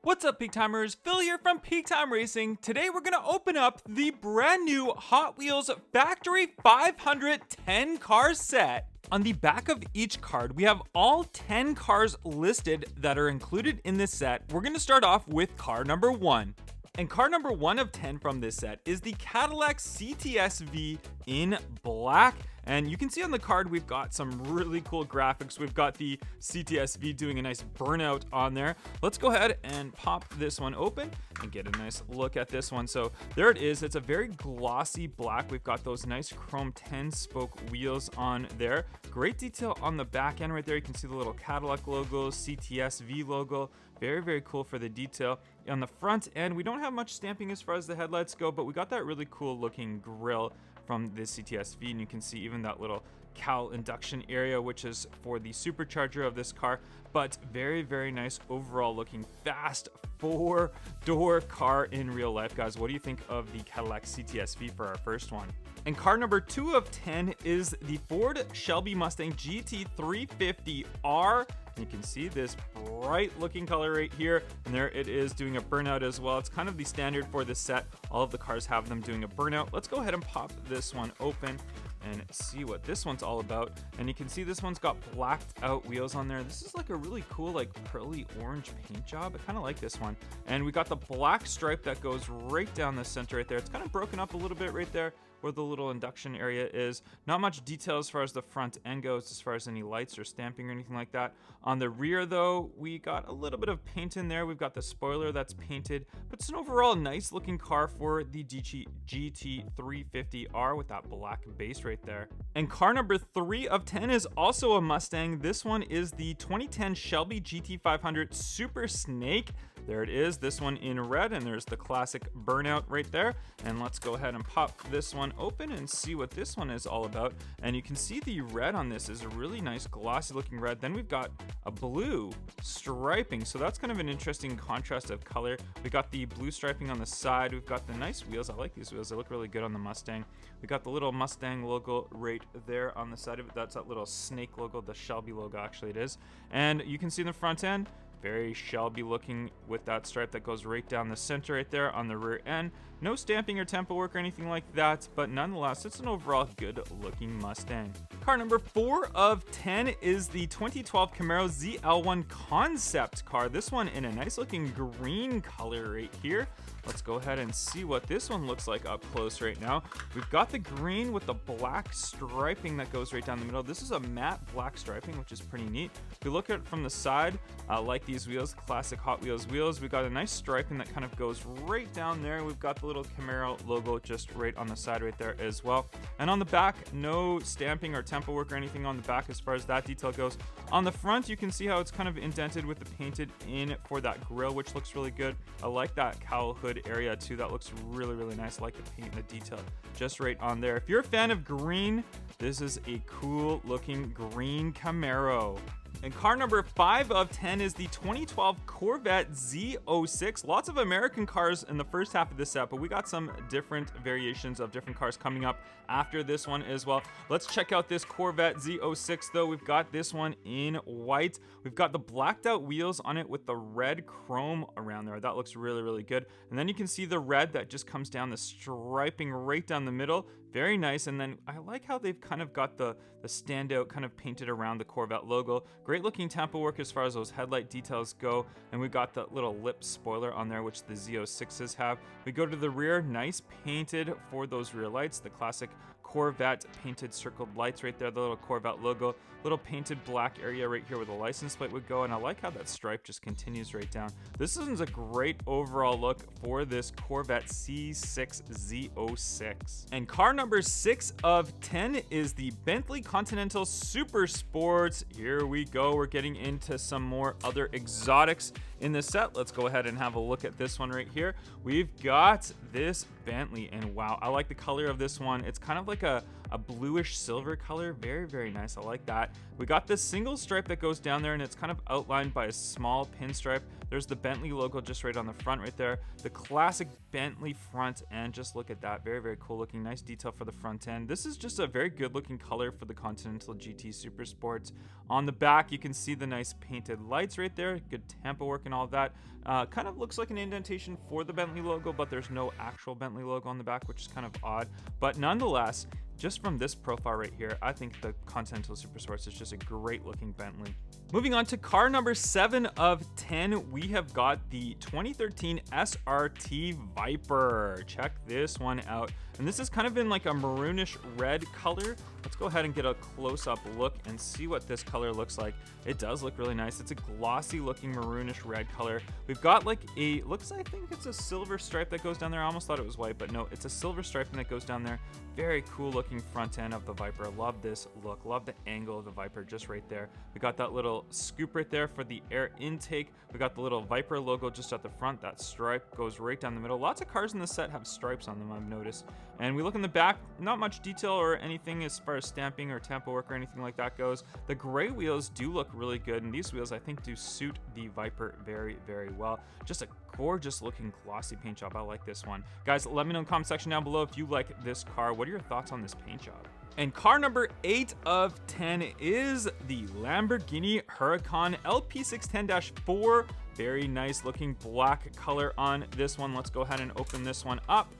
What's up, Peak Timers? Phil here from Peak Time Racing. Today we're going to open up the brand new Hot Wheels Factory 510 car set. On the back of each card, we have all 10 cars listed that are included in this set. We're going to start off with car number 1. And car number 1 of 10 from this set is the Cadillac CTSV in black. And you can see on the card, we've got some really cool graphics. We've got the CTSV doing a nice burnout on there. Let's go ahead and pop this one open and get a nice look at this one. So there it is. It's a very glossy black. We've got those nice chrome 10-spoke wheels on there. Great detail on the back end right there. You can see the little Cadillac logo, CTSV logo. Very, very cool for the detail. On the front end, we don't have much stamping as far as the headlights go, but we got that really cool looking grille from the CTSV, and you can see even that little cowl induction area, which is for the supercharger of this car. But very, very nice overall looking fast 4-door car in real life. Guys, what do you think of the Cadillac CTSV for our first one? And car number 2 of 10 is the Ford Shelby Mustang GT350R. You can see this bright looking color right here, and there it is doing a burnout as well. It's kind of the standard for this set. All of the cars have them doing a burnout. Let's go ahead and pop this one open and see what this one's all about. And you can see this one's got blacked out wheels on there. This is like a really cool like pearly orange paint job. I kind of like this one. And we got the black stripe that goes right down the center right there. It's kind of broken up a little bit right there where the little induction area is. Not much detail as far as the front end goes, as far as any lights or stamping or anything like that. On the rear though, we got a little bit of paint in there. We've got the spoiler that's painted, but it's an overall nice looking car for the GT350R with that black base right there. And car number 3 of 10 is also a Mustang. This one is the 2010 Shelby GT500 Super Snake. There it is, this one in red, and there's the classic burnout right there. And let's go ahead and pop this one open and see what this one is all about. And you can see the red on this is a really nice glossy looking red. Then we've got a blue striping, so that's kind of an interesting contrast of color. We got the blue striping on the side. We've got the nice wheels. I like these wheels, they look really good on the Mustang. We got the little Mustang logo right there on the side of it. That's that little snake logo, the Shelby logo actually it is. And you can see in the front end, very Shelby looking with that stripe that goes right down the center right there on the rear end. No stamping or tempo work or anything like that, but nonetheless, it's an overall good looking Mustang. Car number 4 of 10 is the 2012 Camaro ZL1 Concept car. This one in a nice looking green color right here. Let's go ahead and see what this one looks like up close right now. We've got the green with the black striping that goes right down the middle. This is a matte black striping, which is pretty neat. If we look at it from the side, like these wheels, classic Hot Wheels wheels, we've got a nice striping that kind of goes right down there. We've got the little Camaro logo just right on the side right there as well. And on the back, no stamping or tempo work or anything on the back as far as that detail goes. On the front, you can see how it's kind of indented with the painted in for that grille, which looks really good. I like that cowl hood area too. That looks really, really nice. I like the paint and the detail just right on there. If you're a fan of green, this is a cool looking green Camaro. And car number 5 of 10 is the 2012 Corvette Z06. Lots of American cars in the first half of this set, but we got some different variations of different cars coming up after this one as well. Let's check out this Corvette Z06 though. We've got this one in white. We've got the blacked out wheels on it with the red chrome around there. That looks really, really good. And then you can see the red that just comes down, the striping right down the middle. Very nice. And then I like how they've kind of got the standout kind of painted around the Corvette logo. Great looking tempo work as far as those headlight details go. And we got the little lip spoiler on there, which the Z06s have. We go to the rear, nice painted for those rear lights, the classic Corvette painted circled lights right there, the little Corvette logo, little painted black area right here where the license plate would go, and I like how that stripe just continues right down. This is a great overall look for this Corvette C6 Z06. And car number 6 of 10 is the Bentley Continental Super Sports. Here we go, we're getting into some more other exotics in this set. Let's go ahead and have a look at this one right here. We've got this Bentley, and wow, I like the color of this one. It's kind of like a a bluish silver color. Very, very nice. I like that. We got this single stripe that goes down there, and it's kind of outlined by a small pinstripe. There's the Bentley logo just right on the front right there. The classic Bentley front end. Just look at that. Very, very cool looking. Nice detail for the front end. This is just a very good looking color for the Continental GT Super Sports. On the back, you can see the nice painted lights right there. Good tampo work and all that. Kind of looks like an indentation for the Bentley logo, but there's no actual Bentley logo on the back, which is kind of odd. But nonetheless, just from this profile right here, I think the Continental Super Sports is just a great looking Bentley. Moving on to car number 7 of 10, we have got the 2013 SRT Viper. Check this one out. And this is kind of in like a maroonish red color. Let's go ahead and get a close-up look and see what this color looks like. It does look really nice. It's a glossy looking maroonish red color. We've got like I think it's a silver stripe that goes down there. I almost thought it was white, but no, it's a silver stripe that goes down there. Very cool looking front end of the Viper. Love this look. Love the angle of the Viper just right there. We got that little scoop right there for the air intake. We got the little Viper logo just at the front. That stripe goes right down the middle. Lots of cars in the set have stripes on them, I've noticed. And we look in the back, not much detail or anything as far as stamping or tampo work or anything like that goes. The gray wheels do look really good, and these wheels I think do suit the Viper very, very well. Just a gorgeous looking glossy paint job. I like this one. Guys, let me know in the comment section down below if you like this car. What are your thoughts on this paint job? And car number 8 of 10 is the Lamborghini Huracan LP610-4. Very nice looking black color on this one. Let's go ahead and open this one up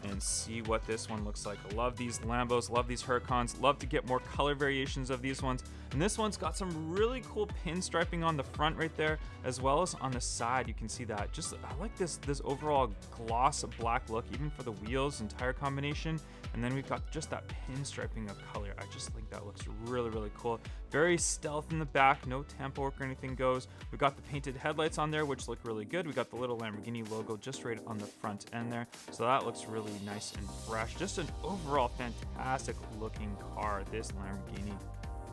and see what this one looks like. I love these Lambos, love these Huracans, love to get more color variations of these ones. And this one's got some really cool pinstriping on the front right there, as well as on the side. You can see that. Just, I like this overall gloss black look, even for the wheels and tire combination. And then we've got just that pinstriping of color. I just think that looks really, really cool. Very stealth in the back, no tampo work or anything goes. We've got the painted headlights on there, which look really good. We got the little Lamborghini logo just right on the front end there. So that looks really nice and fresh. Just an overall fantastic looking car, this Lamborghini.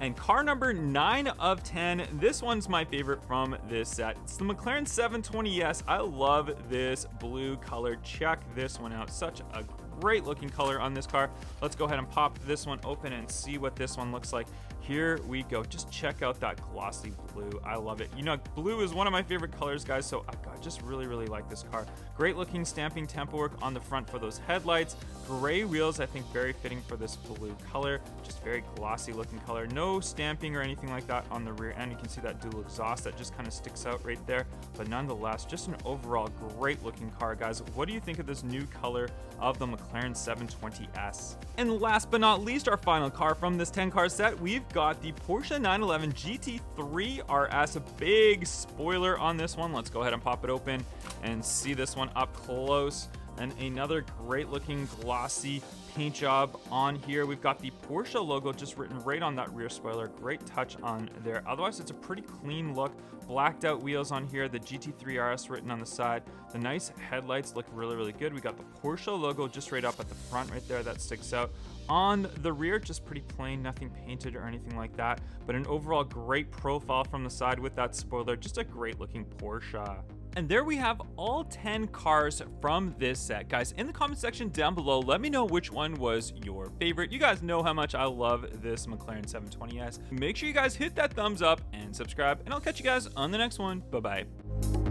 And car number 9 of 10, this one's my favorite from this set. It's the McLaren 720S. I love this blue color. Check this one out. Such a great looking color on this car. Let's go ahead and pop this one open and see what this one looks like. Here we go. Just check out that glossy blue. I love it. You know, blue is one of my favorite colors, guys, so I just really, really like this car. Great looking stamping tempo work on the front for those headlights. Gray wheels, I think very fitting for this blue color. Just very glossy looking color. No stamping or anything like that on the rear end. You can see that dual exhaust that just kind of sticks out right there. But nonetheless, just an overall great looking car, guys. What do you think of this new color of the McLaren 720S? And last but not least, our final car from this 10 car set, we've got the Porsche 911 GT3 RS. A big spoiler on this one. Let's go ahead and pop it open and see this one up close. And another great looking glossy paint job on here. We've got the Porsche logo just written right on that rear spoiler. Great touch on there. Otherwise, it's a pretty clean look. Blacked out wheels on here. The GT3 RS written on the side. The nice headlights look really, really good. We got the Porsche logo just right up at the front right there. That sticks out. On the rear, just pretty plain, nothing painted or anything like that. But an overall great profile from the side with that spoiler. Just a great looking Porsche. And there we have all 10 cars from this set. Guys, in the comment section down below, let me know which one was your favorite. You guys know how much I love this McLaren 720S. Make sure you guys hit that thumbs up and subscribe, and I'll catch you guys on the next one. Bye-bye.